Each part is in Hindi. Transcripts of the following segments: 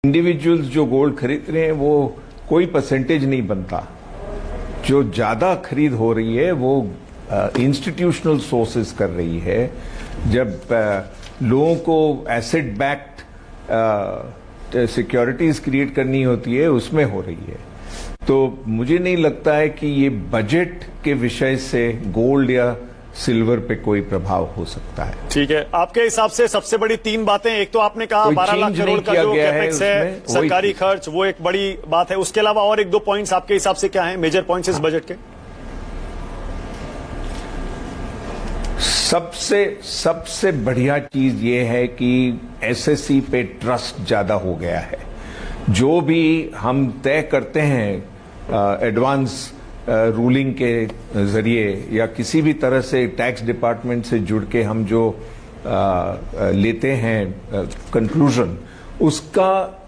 इंडिविजुअल्स जो गोल्ड खरीद रहे हैं वो कोई परसेंटेज नहीं बनता। जो ज्यादा खरीद हो रही है वो इंस्टीट्यूशनल सोर्सेज कर रही है। जब लोगों को एसेट बैक्ड सिक्योरिटीज क्रिएट करनी होती है उसमें हो रही है। तो मुझे नहीं लगता है कि ये बजट के विषय से गोल्ड या सिल्वर पे कोई प्रभाव हो सकता है। ठीक है, आपके हिसाब से सबसे बड़ी तीन बातें, एक तो आपने कहा 12 लाख करोड़ का जो कैपेक्स है सरकारी खर्च, वो एक बड़ी बात है। उसके अलावा और एक दो पॉइंट्स आपके हिसाब से क्या हैं मेजर पॉइंट्स इस बजट के? सबसे बढ़िया चीज ये है कि एसएससी पे ट्रस्ट ज्यादा हो गया है। जो भी हम तय करते हैं एडवांस रूलिंग के जरिए या किसी भी तरह से टैक्स डिपार्टमेंट से जुड़ के हम जो लेते हैं कंक्लूजन, उसका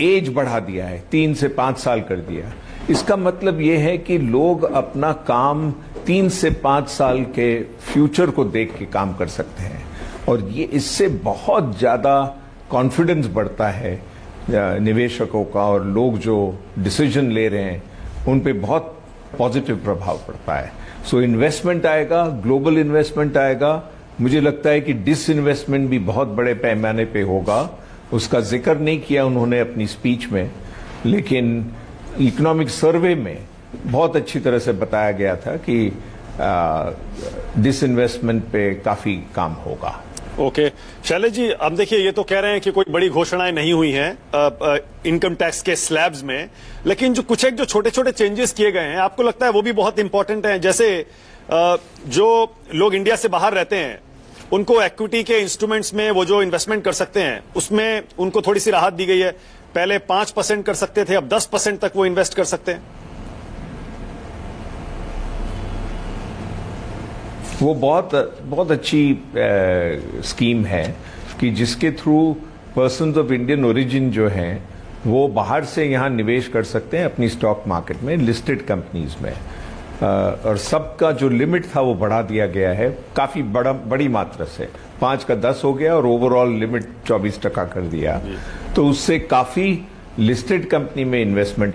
एज बढ़ा दिया है, 3 से 5 साल कर दिया। इसका मतलब ये है कि लोग अपना काम 3 से 5 साल के फ्यूचर को देख के काम कर सकते हैं और ये इससे बहुत ज्यादा कॉन्फिडेंस बढ़ता है निवेशकों का, और लोग जो डिसीजन ले रहे हैं उन पे बहुत पॉजिटिव प्रभाव पड़ता है। सो इन्वेस्टमेंट आएगा, ग्लोबल इन्वेस्टमेंट आएगा। मुझे लगता है कि डिसइन्वेस्टमेंट भी बहुत बड़े पैमाने पे होगा। उसका जिक्र नहीं किया उन्होंने अपनी स्पीच में, लेकिन इकोनॉमिक सर्वे में बहुत अच्छी तरह से बताया गया था कि डिसइन्वेस्टमेंट पे काफी काम होगा। ओके, शैलेश जी, अब देखिए ये तो कह रहे हैं कि कोई बड़ी घोषणाएं नहीं हुई हैं इनकम टैक्स के स्लैब्स में, लेकिन जो कुछ एक जो छोटे छोटे चेंजेस किए गए हैं, आपको लगता है वो भी बहुत इंपॉर्टेंट हैं? जैसे जो लोग इंडिया से बाहर रहते हैं उनको इक्विटी के इंस्ट्रूमेंट्स में वो जो इन्वेस्टमेंट कर सकते हैं उसमें उनको थोड़ी सी राहत दी गई है। पहले 5% कर सकते थे, अब 10% तक वो इन्वेस्ट कर सकते हैं। वो बहुत अच्छी स्कीम है कि जिसके through persons of Indian origin जो हैं वो बाहर से यहाँ निवेश कर सकते हैं अपनी स्टॉक मार्केट में, लिस्टेड कंपनीज में। और सबका जो लिमिट था वो बढ़ा दिया गया है काफी बड़ी मात्रा से, 5 का 10 हो गया और ओवरऑल लिमिट 24% कर दिया। तो उससे काफी लिस्टेड कंपनी में इन्वेस्टमेंट